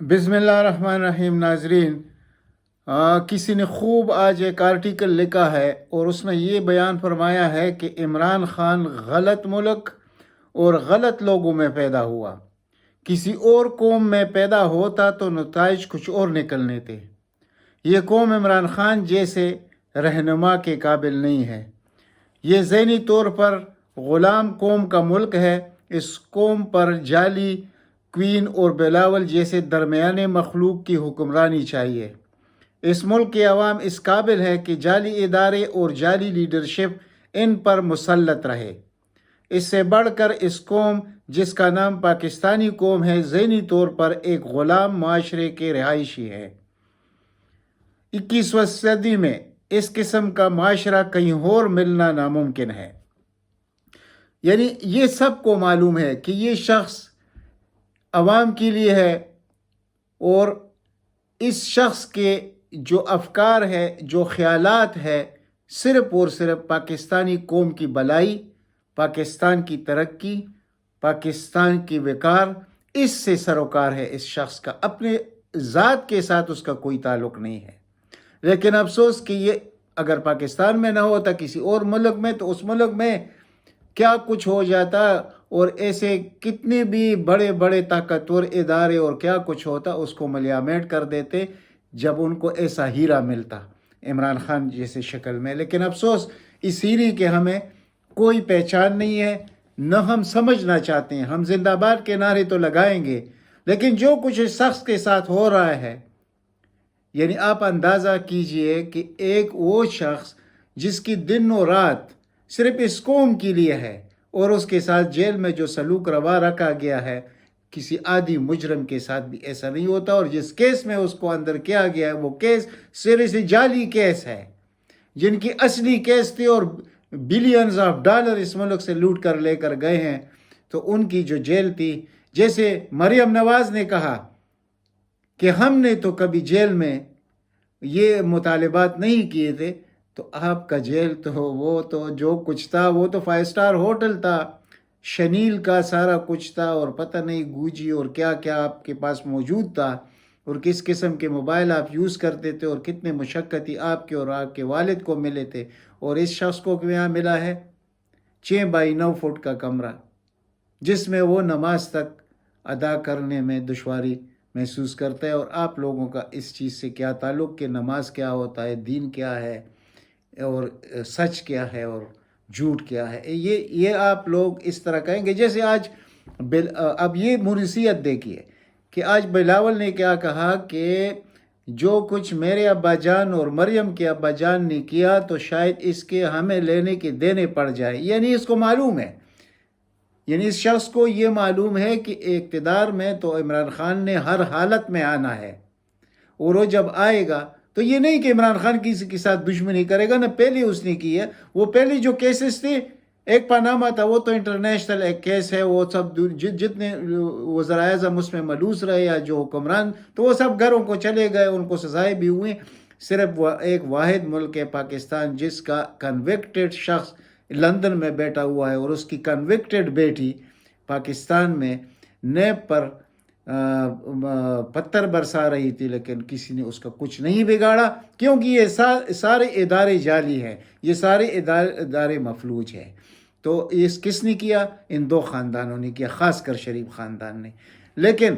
بسم اللہ الرحمن الرحیم ناظرین، کسی نے خوب آج ایک آرٹیکل لکھا ہے اور اس میں یہ بیان فرمایا ہے کہ عمران خان غلط ملک اور غلط لوگوں میں پیدا ہوا، کسی اور قوم میں پیدا ہوتا تو نتائج کچھ اور نکلنے تھے۔ یہ قوم عمران خان جیسے رہنما کے قابل نہیں ہے۔ یہ ذہنی طور پر غلام قوم کا ملک ہے۔ اس قوم پر جعلی کوئین اور بلاول جیسے درمیانے مخلوق کی حکمرانی چاہیے۔ اس ملک کے عوام اس قابل ہے کہ جعلی ادارے اور جعلی لیڈرشپ ان پر مسلط رہے۔ اس سے بڑھ کر اس قوم جس کا نام پاکستانی قوم ہے ذہنی طور پر ایک غلام معاشرے کے رہائشی ہے۔ 21ویں صدی میں اس قسم کا معاشرہ کہیں اور ملنا ناممکن ہے۔ یعنی یہ سب کو معلوم ہے کہ یہ شخص عوام کے لیے ہے اور اس شخص کے جو افکار ہے، جو خیالات ہے، صرف اور صرف پاکستانی قوم کی بھلائی، پاکستان کی ترقی، پاکستان کی وقار، اس سے سروکار ہے۔ اس شخص کا اپنے ذات کے ساتھ اس کا کوئی تعلق نہیں ہے۔ لیکن افسوس کہ یہ اگر پاکستان میں نہ ہوتا، کسی اور ملک میں، تو اس ملک میں کیا کچھ ہو جاتا اور ایسے کتنے بھی بڑے بڑے طاقتور ادارے اور کیا کچھ ہوتا، اس کو ملیامٹ کر دیتے جب ان کو ایسا ہیرا ملتا عمران خان جیسے شکل میں۔ لیکن افسوس اس ہیرے کے ہمیں کوئی پہچان نہیں ہے، نہ ہم سمجھنا چاہتے ہیں۔ ہم زندہ باد کے نعرے تو لگائیں گے، لیکن جو کچھ اس شخص کے ساتھ ہو رہا ہے، یعنی آپ اندازہ کیجئے کہ ایک وہ شخص جس کی دن و رات صرف اس قوم کے لیے ہے اور اس کے ساتھ جیل میں جو سلوک روا رکھا گیا ہے، کسی عادی مجرم کے ساتھ بھی ایسا نہیں ہوتا۔ اور جس کیس میں اس کو اندر کیا گیا ہے وہ کیس صرف جعلی کیس ہے، جن کی اصلی کیس تھی اور بلینز آف ڈالر اس ملک سے لوٹ کر لے کر گئے ہیں، تو ان کی جو جیل تھی، جیسے مریم نواز نے کہا کہ ہم نے تو کبھی جیل میں یہ مطالبات نہیں کیے تھے، تو آپ کا جیل تو وہ تو جو کچھ تھا وہ تو 5 اسٹار ہوٹل تھا، شنیل کا سارا کچھ تھا، اور پتہ نہیں گوجی اور کیا کیا آپ کے پاس موجود تھا، اور کس قسم کے موبائل آپ یوز کرتے تھے، اور کتنے مشقتی آپ کے اور آپ کے والد کو ملے تھے۔ اور اس شخص کو یہاں ملا ہے 6 بائی 9 فٹ کا کمرہ، جس میں وہ نماز تک ادا کرنے میں دشواری محسوس کرتا ہے۔ اور آپ لوگوں کا اس چیز سے کیا تعلق کہ نماز کیا ہوتا ہے، دین کیا ہے، اور سچ کیا ہے اور جھوٹ کیا ہے؟ یہ آپ لوگ اس طرح کہیں گے جیسے آج اب یہ موریثیت دیکھیے کہ آج بلاول نے کیا کہا کہ جو کچھ میرے ابا جان اور مریم کے ابا جان نے کیا تو شاید اس کے ہمیں لینے کے دینے پڑ جائے۔ یعنی اس کو معلوم ہے، یعنی اس شخص کو یہ معلوم ہے کہ اقتدار میں تو عمران خان نے ہر حالت میں آنا ہے، اور وہ جب آئے گا تو یہ نہیں کہ عمران خان کسی کے ساتھ دشمنی کرے گا، نہ پہلے اس نے کی ہے۔ وہ پہلی جو کیسز تھے، ایک پاناما تھا، وہ تو انٹرنیشنل ایک کیس ہے، وہ سب جتنے وزراء اعظم اس میں ملوث رہے یا جو حکمران، تو وہ سب گھروں کو چلے گئے، ان کو سزائیں بھی ہوئیں۔ صرف ایک واحد ملک ہے پاکستان جس کا کنوکٹڈ شخص لندن میں بیٹھا ہوا ہے، اور اس کی کنوکٹڈ بیٹی پاکستان میں نیب پر پتھر برسا رہی تھی، لیکن کسی نے اس کا کچھ نہیں بگاڑا، کیونکہ یہ سارے ادارے جعلی ہیں، یہ سارے ادارے مفلوج ہیں۔ تو یہ کس نے کیا؟ ان 2 خاندانوں نے کیا، خاص کر شریف خاندان نے۔ لیکن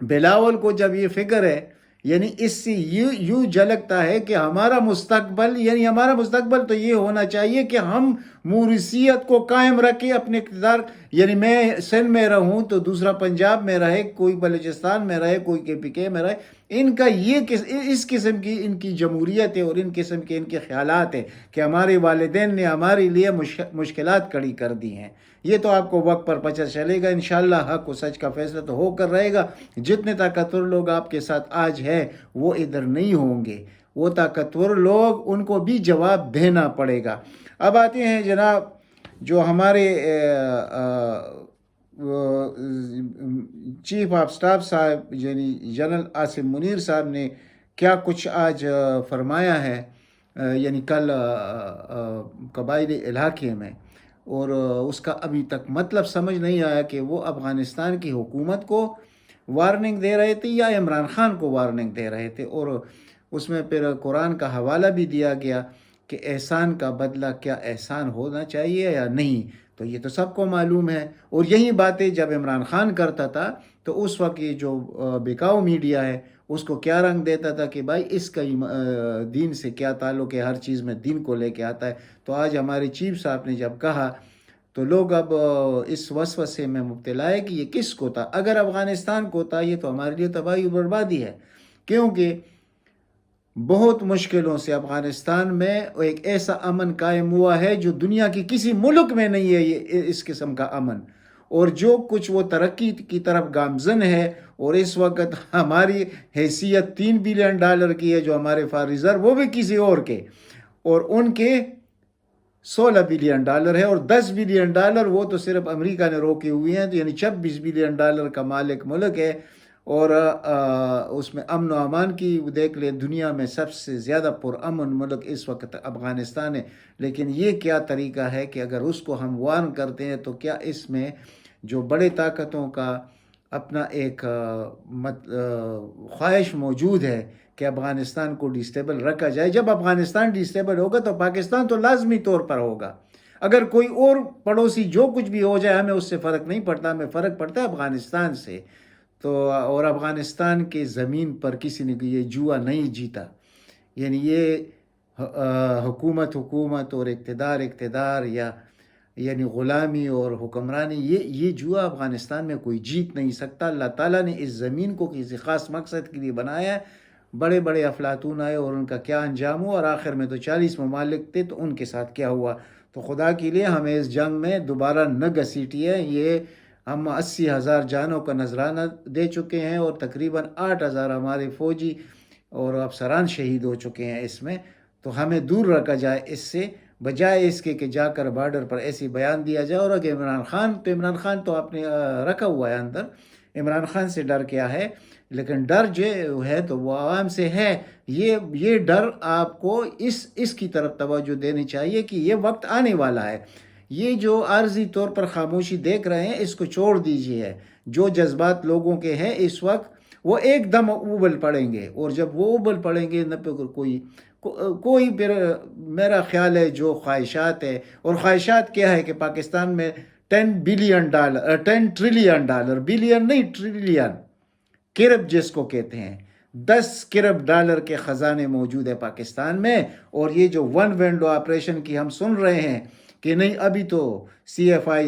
بلاول کو جب یہ فکر ہے، یعنی اس سے یوں جھلکتا ہے کہ ہمارا مستقبل، یعنی ہمارا مستقبل تو یہ ہونا چاہیے کہ ہم موریثیت کو قائم رکھیں، اپنے اقتدار، یعنی میں سندھ میں رہوں تو دوسرا پنجاب میں رہے، کوئی بلوچستان میں رہے، کوئی KPK میں رہے۔ ان کا اس قسم کی ان کی جمہوریت ہے، اور ان قسم کے ان کے خیالات ہیں کہ ہمارے والدین نے ہمارے لیے مشکلات کھڑی کر دی ہیں۔ یہ تو آپ کو وقت پر پتہ چلے گا، انشاءاللہ حق و سچ کا فیصلہ تو ہو کر رہے گا۔ جتنے طاقتور لوگ آپ کے ساتھ آج ہیں وہ ادھر نہیں ہوں گے، وہ طاقتور لوگ، ان کو بھی جواب دینا پڑے گا۔ اب آتے ہیں جناب جو ہمارے چیف آف سٹاف صاحب یعنی جنرل عاصم منیر صاحب نے کیا کچھ آج فرمایا ہے، یعنی کل قبائلی علاقے میں، اور اس کا ابھی تک مطلب سمجھ نہیں آیا کہ وہ افغانستان کی حکومت کو وارننگ دے رہے تھے یا عمران خان کو وارننگ دے رہے تھے، اور اس میں پھر قرآن کا حوالہ بھی دیا گیا کہ احسان کا بدلہ کیا احسان ہونا چاہیے یا نہیں. تو یہ تو سب کو معلوم ہے. اور یہی باتیں جب عمران خان کرتا تھا تو اس وقت یہ جو بکاؤ میڈیا ہے اس کو کیا رنگ دیتا تھا کہ بھائی اس کا دین سے کیا تعلق ہے، ہر چیز میں دین کو لے کے آتا ہے. تو آج ہمارے چیف صاحب نے جب کہا تو لوگ اب اس وسوسے میں مبتلا ہے کہ یہ کس کو تھا. اگر افغانستان کو تھا یہ تو ہمارے لیے تباہی و بربادی ہے، کیونکہ بہت مشکلوں سے افغانستان میں ایک ایسا امن قائم ہوا ہے جو دنیا کی کسی ملک میں نہیں ہے یہ اس قسم کا امن. اور جو کچھ وہ ترقی کی طرف گامزن ہے، اور اس وقت ہماری حیثیت $3 بلین کی ہے جو ہمارے فار ریزرو وہ بھی کسی اور کے، اور ان کے $16 بلین ہے، اور $10 بلین وہ تو صرف امریکہ نے روکے ہوئے ہیں. تو یعنی $26 بلین کا مالک ملک ہے. اور اس میں امن و امان کی دیکھ لیں، دنیا میں سب سے زیادہ پرامن ملک اس وقت افغانستان ہے. لیکن یہ کیا طریقہ ہے کہ اگر اس کو ہم وارن کرتے ہیں تو کیا اس میں جو بڑے طاقتوں کا اپنا ایک خواہش موجود ہے کہ افغانستان کو ڈسٹیبل رکھا جائے. جب افغانستان ڈسٹیبل ہوگا تو پاکستان تو لازمی طور پر ہوگا. اگر کوئی اور پڑوسی جو کچھ بھی ہو جائے ہمیں اس سے فرق نہیں پڑتا، ہمیں فرق پڑتا ہے افغانستان سے. تو اور افغانستان کے زمین پر کسی نے یہ جوا نہیں جیتا. یعنی یہ حکومت اور اقتدار یا یعنی غلامی اور حکمرانی، یہ جوا افغانستان میں کوئی جیت نہیں سکتا. اللہ تعالیٰ نے اس زمین کو کسی خاص مقصد کے لیے بنایا ہے. بڑے بڑے افلاطون آئے اور ان کا کیا انجام ہوا، اور آخر میں تو 40 ممالک تھے تو ان کے ساتھ کیا ہوا. تو خدا کے لیے ہمیں اس جنگ میں دوبارہ نہ گھسیٹیے. یہ ہم 80,000 جانوں کا نذرانہ دے چکے ہیں، اور تقریباً 8,000 ہمارے فوجی اور افسران شہید ہو چکے ہیں اس میں. تو ہمیں دور رکھا جائے اس سے، بجائے اس کے کہ جا کر بارڈر پر ایسی بیان دیا جائے. اور اگر عمران خان تو آپ نے رکھا ہوا ہے اندر، عمران خان سے ڈر کیا ہے، لیکن ڈر جو ہے تو وہ عوام سے ہے. یہ ڈر آپ کو اس کی طرف توجہ دینی چاہیے کہ یہ وقت آنے والا ہے. یہ جو عارضی طور پر خاموشی دیکھ رہے ہیں اس کو چھوڑ دیجیے. جو جذبات لوگوں کے ہیں اس وقت وہ ایک دم ابل پڑیں گے، اور جب وہ ابل پڑیں گے نہ کوئی پھر میرا خیال ہے جو خواہشات ہے، اور خواہشات کیا ہے کہ پاکستان میں $10 ٹریلین، بلین نہیں ٹریلین، کرب جس کو کہتے ہیں، $10 کے خزانے موجود ہے پاکستان میں. اور یہ جو ون ونڈو آپریشن کی ہم سن رہے ہیں کہ نہیں ابھی تو CFI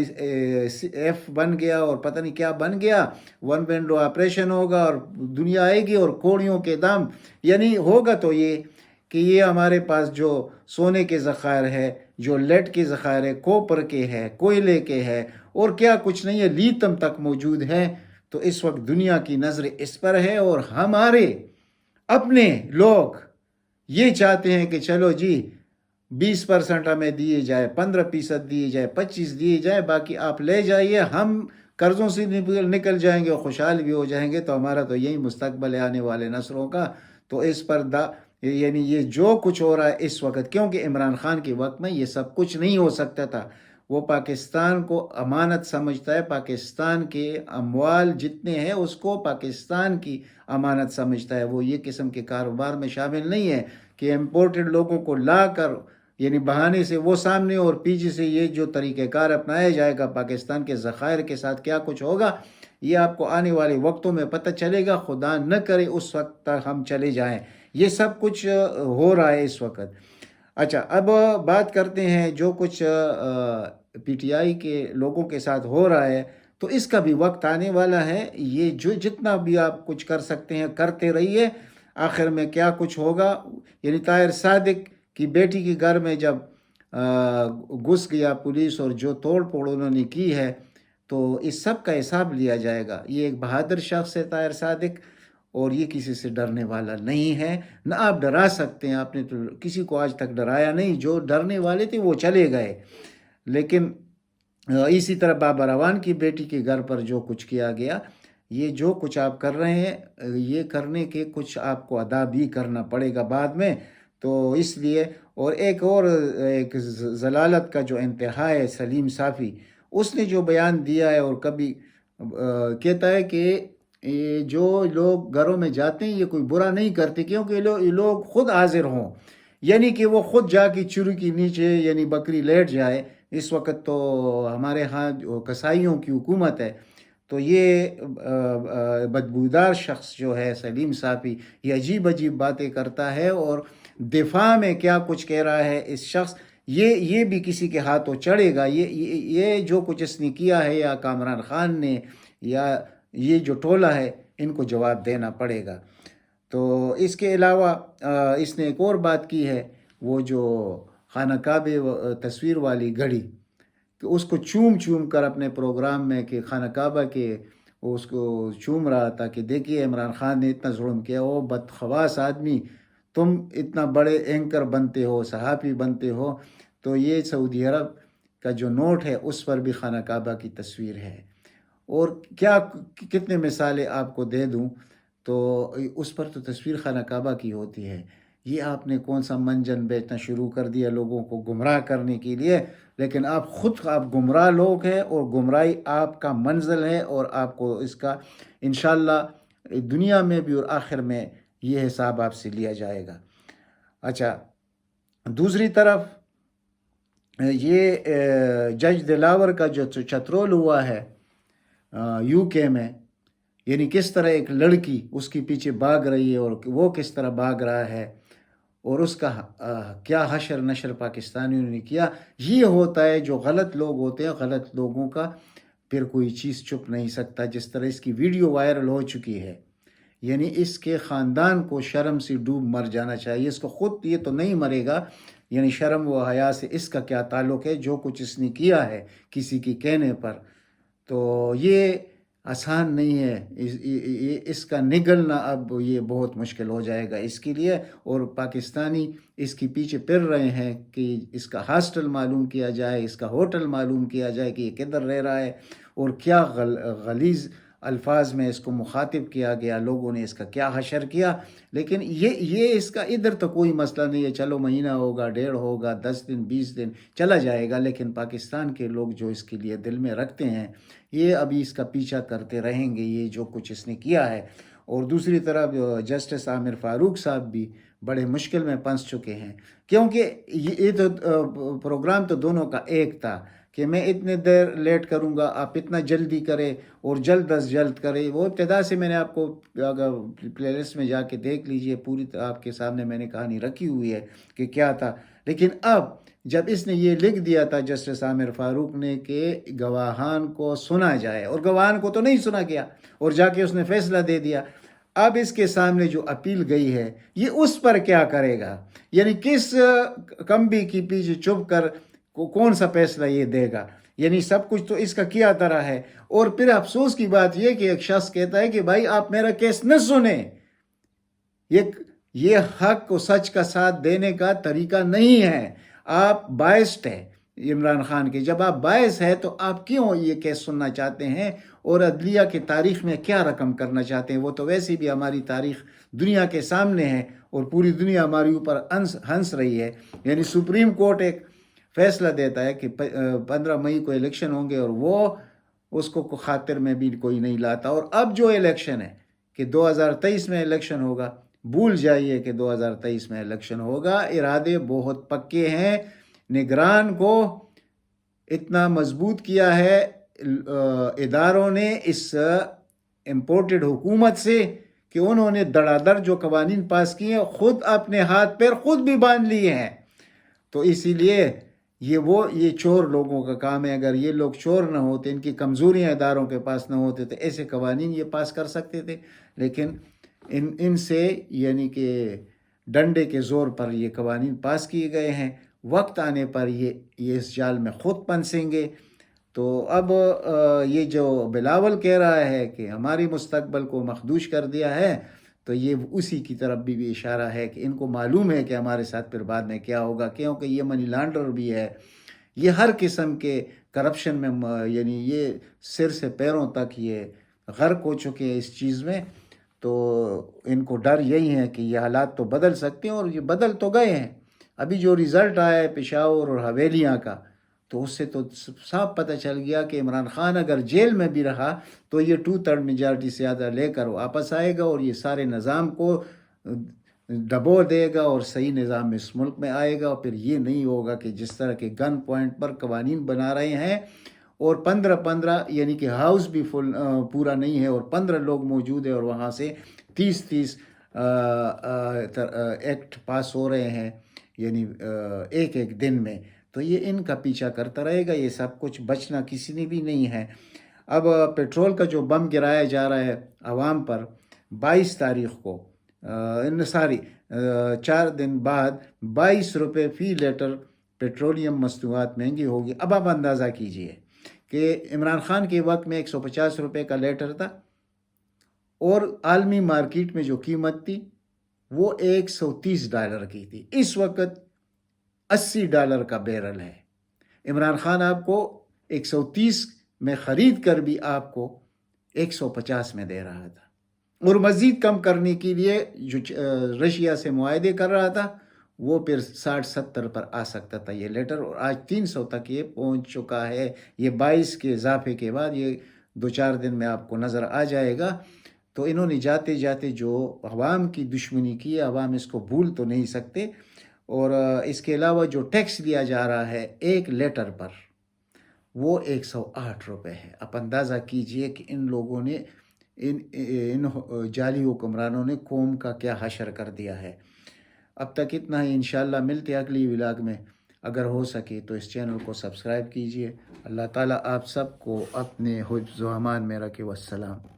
بن گیا اور پتہ نہیں کیا بن گیا، ون ونڈو آپریشن ہوگا اور دنیا آئے گی اور کوڑیوں کے دام، یعنی ہوگا تو یہ کہ یہ ہمارے پاس جو سونے کے ذخائر ہے، جو لیڈ کے ذخائر ہے، کوپر کے ہے، کوئلے کے ہے، اور کیا کچھ نہیں ہے، لیتم تک موجود ہے. تو اس وقت دنیا کی نظر اس پر ہے، اور ہمارے اپنے لوگ یہ چاہتے ہیں کہ چلو جی 20% ہمیں دیے جائے، 15% دیے جائے، 25% دیے جائے، باقی آپ لے جائیے، ہم قرضوں سے نکل جائیں گے اور خوشحال بھی ہو جائیں گے. تو ہمارا تو یہی مستقبل ہے آنے والے نسلوں کا. تو اس پر یعنی یہ جو کچھ ہو رہا ہے اس وقت، کیونکہ عمران خان کے وقت میں یہ سب کچھ نہیں ہو سکتا تھا. وہ پاکستان کو امانت سمجھتا ہے، پاکستان کے اموال جتنے ہیں اس کو پاکستان کی امانت سمجھتا ہے. وہ یہ قسم کے کاروبار میں شامل نہیں ہے کہ امپورٹڈ لوگوں کو لا کر یعنی بہانے سے وہ سامنے اور پیچھے سے یہ جو طریقہ کار اپنایا جائے گا پاکستان کے ذخائر کے ساتھ کیا کچھ ہوگا یہ آپ کو آنے والے وقتوں میں پتہ چلے گا. خدا نہ کرے اس وقت تک ہم چلے جائیں. یہ سب کچھ ہو رہا ہے اس وقت. اچھا، اب بات کرتے ہیں جو کچھ PTI کے لوگوں کے ساتھ ہو رہا ہے. تو اس کا بھی وقت آنے والا ہے. یہ جو جتنا بھی آپ کچھ کر سکتے ہیں کرتے رہیے. آخر میں کیا کچھ ہوگا، یعنی طاہر صادق کی بیٹی کے گھر میں جب گھس گیا پولیس اور جو توڑ پھوڑ انہوں نے کی ہے تو اس سب کا حساب لیا جائے گا. یہ ایک بہادر شخص ہے طاہر صادق، اور یہ کسی سے ڈرنے والا نہیں ہے. نہ آپ ڈرا سکتے ہیں، آپ نے تو کسی کو آج تک ڈرایا نہیں. جو ڈرنے والے تھے وہ چلے گئے. لیکن اسی طرح بابا روان کی بیٹی کے گھر پر جو کچھ کیا گیا، یہ جو کچھ آپ کر رہے ہیں یہ کرنے کے کچھ آپ کو ادا بھی کرنا پڑے گا بعد میں. تو اس لیے اور ایک ضلالت کا جو انتہا ہے سلیم صافی، اس نے جو بیان دیا ہے اور کبھی کہتا ہے کہ یہ جو لوگ گھروں میں جاتے ہیں یہ کوئی برا نہیں کرتے، کیونکہ یہ لوگ خود حاضر ہوں، یعنی کہ وہ خود جا کے چرو کے نیچے یعنی بکری لیٹ جائے۔ اس وقت تو ہمارے ہاں جو قصائیوں کی حکومت ہے، تو یہ بدبودار شخص جو ہے سلیم صافی، یہ عجیب عجیب باتیں کرتا ہے اور دفاع میں کیا کچھ کہہ رہا ہے اس شخص، یہ بھی کسی کے ہاتھوں چڑھے گا۔ یہ جو کچھ اس نے کیا ہے، یا کامران خان نے یا یہ جو ٹولہ ہے، ان کو جواب دینا پڑے گا۔ تو اس کے علاوہ اس نے ایک اور بات کی ہے، وہ جو خانہ کعبہ تصویر والی گھڑی، کہ اس کو چوم کر اپنے پروگرام میں کہ خانہ کعبہ کے وہ اس کو چوم رہا تھا کہ دیکھیے عمران خان نے اتنا ظلم کیا، او بدخواس آدمی، تم اتنا بڑے اینکر بنتے ہو، صحافی بنتے ہو، تو یہ سعودی عرب کا جو نوٹ ہے اس پر بھی خانہ کعبہ کی تصویر ہے۔ اور کیا کتنے مثالیں آپ کو دے دوں، تو اس پر تو تصویر خانہ کعبہ کی ہوتی ہے۔ یہ آپ نے کون سا منجن بیچنا شروع کر دیا لوگوں کو گمراہ کرنے کے لیے، لیکن آپ گمراہ لوگ ہیں، اور گمراہی آپ کا منزل ہے، اور آپ کو اس کا انشاءاللہ دنیا میں بھی اور آخر میں یہ حساب آپ سے لیا جائے گا۔ اچھا، دوسری طرف یہ جج دلاور کا جو چترول ہوا ہے یو کے میں، یعنی کس طرح ایک لڑکی اس کے پیچھے بھاگ رہی ہے اور وہ کس طرح بھاگ رہا ہے، اور اس کا کیا حشر نشر پاکستانیوں نے کیا۔ یہ ہوتا ہے جو غلط لوگ ہوتے ہیں، غلط لوگوں کا پھر کوئی چیز چھپ نہیں سکتا۔ جس طرح اس کی ویڈیو وائرل ہو چکی ہے، یعنی اس کے خاندان کو شرم سے ڈوب مر جانا چاہیے۔ اس کو خود یہ تو نہیں مرے گا، یعنی شرم و حیا سے اس کا کیا تعلق ہے، جو کچھ اس نے کیا ہے کسی کے کہنے پر، تو یہ آسان نہیں ہے۔ اس کا نگلنا اب یہ بہت مشکل ہو جائے گا اس کے لیے، اور پاکستانی اس کے پیچھے پھر رہے ہیں کہ اس کا ہاسٹل معلوم کیا جائے، اس کا ہوٹل معلوم کیا جائے کہ یہ کدھر رہ رہا ہے، اور کیا غلیظ الفاظ میں اس کو مخاطب کیا گیا، لوگوں نے اس کا کیا حشر کیا۔ لیکن یہ اس کا ادھر تو کوئی مسئلہ نہیں ہے، چلو مہینہ ہوگا، 1.5 ہوگا، 10 دن 20 دن چلا جائے گا، لیکن پاکستان کے لوگ جو اس کے لیے دل میں رکھتے ہیں، یہ ابھی اس کا پیچھا کرتے رہیں گے، یہ جو کچھ اس نے کیا ہے۔ اور دوسری طرف جسٹس عامر فاروق صاحب بھی بڑے مشکل میں پھنس چکے ہیں، کیونکہ یہ تو پروگرام تو دونوں کا ایک تھا کہ میں اتنے دیر لیٹ کروں گا، آپ اتنا جلدی کرے اور جلد از جلد کرے۔ وہ ابتدا سے میں نے آپ کو اگر پلے لسٹ میں جا کے دیکھ لیجئے، پوری آپ کے سامنے میں نے کہانی رکھی ہوئی ہے کہ کیا تھا۔ لیکن اب جب اس نے یہ لکھ دیا تھا جسٹس عامر فاروق نے کہ گواہان کو سنا جائے، اور گواہان کو تو نہیں سنا گیا، اور جا کے اس نے فیصلہ دے دیا۔ اب اس کے سامنے جو اپیل گئی ہے، یہ اس پر کیا کرے گا، یعنی کس کمبی کی پیچھے چھپ کر کون سا فیصلہ یہ دے گا، یعنی سب کچھ تو اس کا کیا طرح ہے۔ اور پھر افسوس کی بات یہ کہ ایک شخص کہتا ہے کہ بھائی آپ میرا کیس نہ سنیں، یہ حق و سچ کا ساتھ دینے کا طریقہ نہیں ہے۔ آپ باعث ہے عمران خان کے، جب آپ باعث ہے تو آپ کیوں یہ کیس سننا چاہتے ہیں، اور عدلیہ کی تاریخ میں کیا رقم کرنا چاہتے ہیں؟ وہ تو ویسے بھی ہماری تاریخ دنیا کے سامنے ہے، اور پوری دنیا ہماری اوپر ہنس رہی ہے۔ یعنی سپریم کورٹ ایک فیصلہ دیتا ہے کہ 15 مئی کو الیکشن ہوں گے، اور وہ اس کو خاطر میں بھی کوئی نہیں لاتا۔ اور اب جو الیکشن ہے کہ 2023 میں الیکشن ہوگا، بھول جائیے کہ 2023 میں الیکشن ہوگا۔ ارادے بہت پکے ہیں، نگران کو اتنا مضبوط کیا ہے اداروں نے اس امپورٹڈ حکومت سے کہ انہوں نے دڑا دڑ جو قوانین پاس کیے ہیں، خود اپنے ہاتھ پیر خود بھی باندھ لیے ہیں۔ تو اسی لیے یہ چور لوگوں کا کام ہے۔ اگر یہ لوگ چور نہ ہوتے، ان کی کمزوریاں اداروں کے پاس نہ ہوتے، تو ایسے قوانین یہ پاس کر سکتے تھے، لیکن ان سے یعنی کہ ڈنڈے کے زور پر یہ قوانین پاس کیے گئے ہیں۔ وقت آنے پر یہ اس جال میں خود پھنسیں گے۔ تو اب یہ جو بلاول کہہ رہا ہے کہ ہماری مستقبل کو مخدوش کر دیا ہے، تو یہ اسی کی طرف بھی اشارہ ہے کہ ان کو معلوم ہے کہ ہمارے ساتھ پھر بعد میں کیا ہوگا، کیونکہ یہ منی لانڈر بھی ہے، یہ ہر قسم کے کرپشن میں یعنی یہ سر سے پیروں تک یہ غرق ہو چکے ہیں اس چیز میں۔ تو ان کو ڈر یہی ہے کہ یہ حالات تو بدل سکتے ہیں، اور یہ بدل تو گئے ہیں۔ ابھی جو رزلٹ آیا ہے پشاور اور حویلیاں کا، تو اس سے تو صاف پتہ چل گیا کہ عمران خان اگر جیل میں بھی رہا تو یہ 2/3 میجارٹی سے زیادہ لے کر واپس آئے گا اور یہ سارے نظام کو دبو دے گا اور صحیح نظام اس ملک میں آئے گا. اور پھر یہ نہیں ہوگا کہ جس طرح کے گن پوائنٹ پر قوانین بنا رہے ہیں اور 15 یعنی کہ ہاؤس بھی پورا نہیں ہے اور 15 لوگ موجود ہیں اور وہاں سے 30 ایکٹ پاس ہو رہے ہیں یعنی ایک دن میں. تو یہ ان کا پیچھا کرتا رہے گا. یہ سب کچھ بچنا کسی نے بھی نہیں ہے. اب پیٹرول کا جو بم گرایا جا رہا ہے عوام پر 22 تاریخ کو 4 دن بعد 22 روپے فی لیٹر پیٹرولیم مصنوعات مہنگی ہوگی. اب آپ اندازہ کیجئے کہ عمران خان کے وقت میں 150 روپے کا لیٹر تھا اور عالمی مارکیٹ میں جو قیمت تھی وہ $130 کی تھی. اس وقت $80 کا بیرل ہے. عمران خان آپ کو 130 میں خرید کر بھی آپ کو 150 میں دے رہا تھا اور مزید کم کرنے کے لیے جو رشیا سے معاہدے کر رہا تھا وہ پھر 60-70 پر آ سکتا تھا یہ لیٹر اور آج 300 تک یہ پہنچ چکا ہے. یہ 22 کے اضافے کے بعد یہ 2-4 دن میں آپ کو نظر آ جائے گا. تو انہوں نے جاتے جاتے جو عوام کی دشمنی کی ہے عوام اس کو بھول تو نہیں سکتے. اور اس کے علاوہ جو ٹیکس لیا جا رہا ہے ایک لیٹر پر وہ 108 روپے ہے. آپ اندازہ کیجئے کہ ان لوگوں نے ان جعلی حکمرانوں نے قوم کا کیا حشر کر دیا ہے. اب تک اتنا ہی. انشاءاللہ ملتے اگلی ولاگ میں. اگر ہو سکے تو اس چینل کو سبسکرائب کیجئے. اللہ تعالیٰ آپ سب کو اپنے حفظ و امان میں رکھے. والسلام.